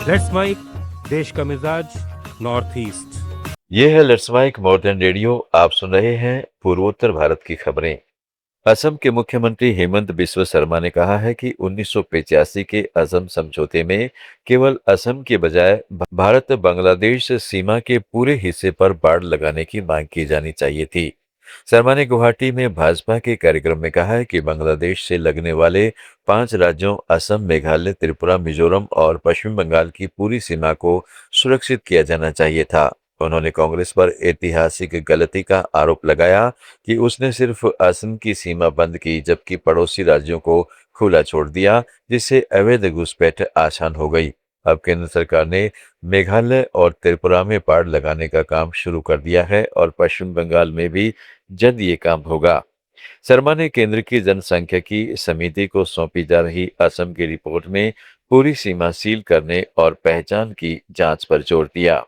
Let's mic देश का मिजाज नॉर्थ ईस्ट। ये है लेट्स माइक मॉडर्न रेडियो। आप सुन रहे हैं पूर्वोत्तर भारत की खबरें। असम के मुख्यमंत्री हेमंत बिस्व शर्मा ने कहा है कि 1985 के असम समझौते में केवल असम के बजाय भारत बांग्लादेश सीमा के पूरे हिस्से पर बाड़ लगाने की मांग की जानी चाहिए थी। शर्मा ने गुवाहाटी में भाजपा के कार्यक्रम में कहा है कि बांग्लादेश से लगने वाले 5 राज्यों असम, मेघालय, त्रिपुरा, मिजोरम और पश्चिम बंगाल की पूरी सीमा को सुरक्षित किया जाना चाहिए था। उन्होंने कांग्रेस पर ऐतिहासिक गलती का आरोप लगाया कि उसने सिर्फ असम की सीमा बंद की, जबकि पड़ोसी राज्यों को खुला छोड़ दिया, जिससे अवैध घुसपैठ आसान हो गई। अब केंद्र सरकार ने मेघालय और त्रिपुरा में बाड़ लगाने का काम शुरू कर दिया है और पश्चिम बंगाल में भी जल्द ये काम होगा। शर्मा ने केंद्र की जनसांख्यिकी समिति को सौंपी जा रही असम की रिपोर्ट में पूरी सीमा सील करने और पहचान की जांच पर जोर दिया।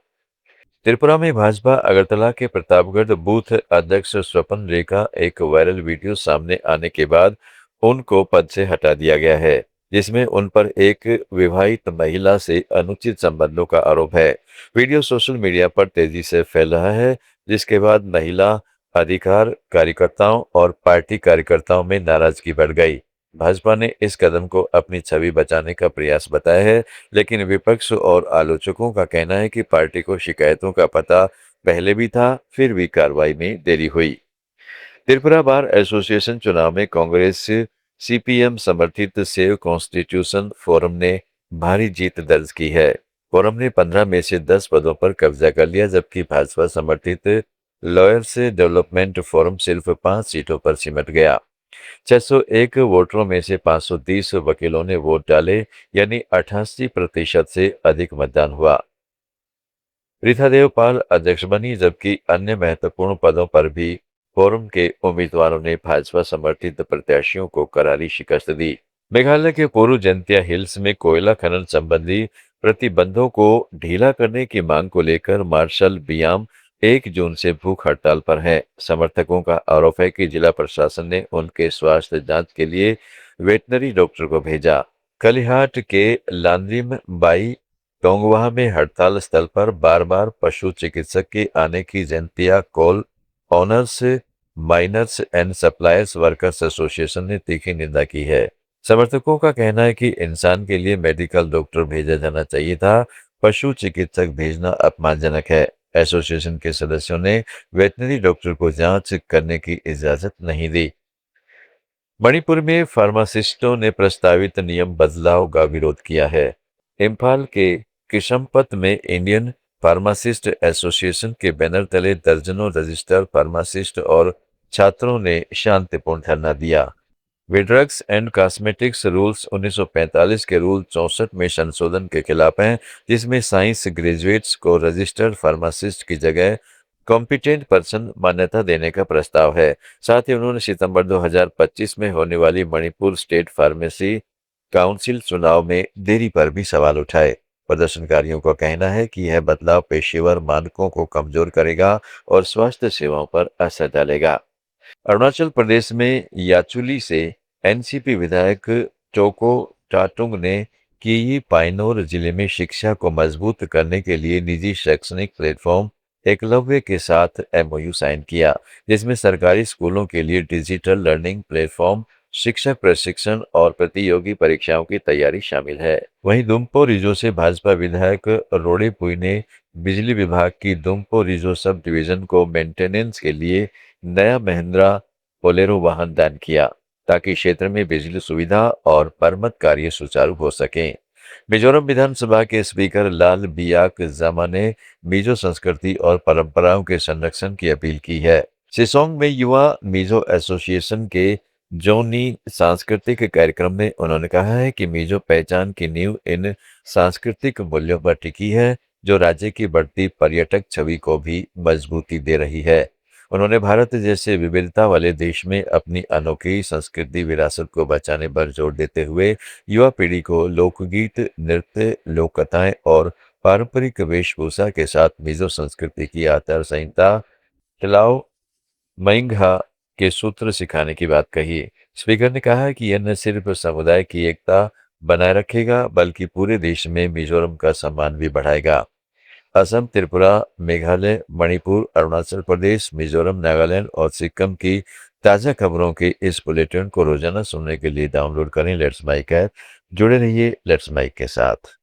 त्रिपुरा में भाजपा अगरतला के प्रतापगढ़ बूथ अध्यक्ष स्वपन रेखा एक वायरल वीडियो सामने आने के बाद उनको पद से हटा दिया गया है, जिसमें उन पर एक विवाहित महिला से अनुचित संबंधों का आरोप है। वीडियो सोशल मीडिया पर तेजी से फैल रहा है, जिसके बाद महिला अधिकार कार्यकर्ताओं और पार्टी कार्यकर्ताओं में नाराजगी बढ़ गई। भाजपा ने इस कदम को अपनी छवि बचाने का प्रयास बताया है, लेकिन विपक्ष और आलोचकों का कहना है कि पार्टी को शिकायतों का पता पहले भी था, फिर भी कार्रवाई में देरी हुई। त्रिपुरा बार एसोसिएशन चुनाव में कांग्रेस सीपीएम समर्थित सेव कॉन्स्टिट्यूशन फोरम ने भारी जीत दर्ज की है। फोरम ने 15 में से 10 पदों पर कब्जा कर लिया, जबकि भाजपा समर्थित लॉयर्स डेवलपमेंट फोरम सिर्फ 5 सीटों पर सिमट गया। 601 वोटरों में से 530 वकीलों ने वोट डाले, यानी 88% से अधिक मतदान हुआ। प्रीथा देव पाल अध्यक्ष बनी, जबकि अन्य महत्वपूर्ण पदों पर भी फोरम के उम्मीदवारों ने भाजपा समर्थित प्रत्याशियों को करारी शिकस्त दी। मेघालय के पोरू जंतिया हिल्स में कोयला खनन संबंधी प्रतिबंधों को ढीला करने की मांग को लेकर मार्शल बियाम 1 जून से भूख हड़ताल पर हैं। समर्थकों का आरोप है कि जिला प्रशासन ने उनके स्वास्थ्य जांच के लिए वेटनरी डॉक्टर को भेजा। कलिहाट के लांद्रिम बाई टोंगवाह में हड़ताल स्थल पर बार बार पशु चिकित्सक के आने की Jaintia coal owners miners and suppliers workers association ने तीखी निंदा की है। समर्थकों का कहना है कि इंसान के लिए मेडिकल डॉक्टर भेजा जाना चाहिए था, पशु चिकित्सक भेजना अपमानजनक है। एसोसिएशन के सदस्यों ने वेटनरी डॉक्टर को जांच करने की इजाजत नहीं दी। मणिपुर में फार्मासिस्टों ने प्रस्तावित नियम बदलाव का विरोध किया है। इम्फाल के किशमपत में इंडियन फार्मासिस्ट एसोसिएशन के बैनर तले दर्जनों रजिस्टर्ड फार्मासिस्ट और छात्रों ने शांतिपूर्ण धरना दिया। वे ड्रग्स एंड कॉस्मेटिक्स रूल्स 1945 के रूल 64 में संशोधन के खिलाफ हैं, जिसमें साइंस ग्रेजुएट्स को रजिस्टर्ड फार्मासिस्ट की जगह कॉम्पिटेंट पर्सन मान्यता देने का प्रस्ताव है। साथ ही उन्होंने सितंबर 2025 में होने वाली मणिपुर स्टेट फार्मेसी काउंसिल चुनाव में देरी पर भी सवाल उठाए। प्रदर्शनकारियों का कहना है कि यह बदलाव पेशेवर मानकों को कमजोर करेगा और स्वास्थ्य सेवाओं पर असर डालेगा। अरुणाचल प्रदेश में याचुली से एनसीपी विधायक चोको टाटुंग ने किई पाइनोर जिले में शिक्षा को मजबूत करने के लिए निजी शैक्षणिक प्लेटफॉर्म एकलव्य के साथ एमओयू साइन किया, जिसमें सरकारी स्कूलों के लिए डिजिटल लर्निंग प्लेटफॉर्म, शिक्षक प्रशिक्षण और प्रतियोगी परीक्षाओं की तैयारी शामिल है। वहीं दुम्पो रिजो से भाजपा विधायक रोड़े पुई ने बिजली विभाग की दुम्पो रिजो सब डिवीजन को मेंटेनेंस के लिए नया महिंद्रा बोलेरो वाहन दान किया, ताकि क्षेत्र में बिजली सुविधा और मरम्मत कार्य सुचारू हो सके। मिजोरम विधानसभा के स्पीकर लाल बियाक जामा ने मिजो संस्कृति और परंपराओं के संरक्षण की अपील की है। शिसोंग में युवा मिजो एसोसिएशन के जोनी सांस्कृतिक कार्यक्रम में उन्होंने कहा है कि मिजो पहचान की नींव इन सांस्कृतिक मूल्यों पर टिकी है, जो राज्य की बढ़ती पर्यटक छवि को भी मजबूती दे रही है। उन्होंने भारत जैसे विविधता वाले देश में अपनी अनोखी संस्कृति विरासत को बचाने पर जोर देते हुए युवा पीढ़ी को लोकगीत, नृत्य, लोक कथाएं और पारंपरिक वेशभूषा के साथ मिजो संस्कृति की आचार संहिता खिलाओ महिंगा के सूत्र सिखाने की बात कही। स्पीकर ने कहा कि यह न सिर्फ समुदाय की एकता बनाए रखेगा बल्कि पूरे देश में मिजोरम का सम्मान भी बढ़ाएगा। असम, त्रिपुरा, मेघालय, मणिपुर, अरुणाचल प्रदेश, मिजोरम, नागालैंड और सिक्किम की ताज़ा खबरों के इस बुलेटिन को रोजाना सुनने के लिए डाउनलोड करें लेट्स माइक ऐप। जुड़े रहिए लेट्स माइक के साथ।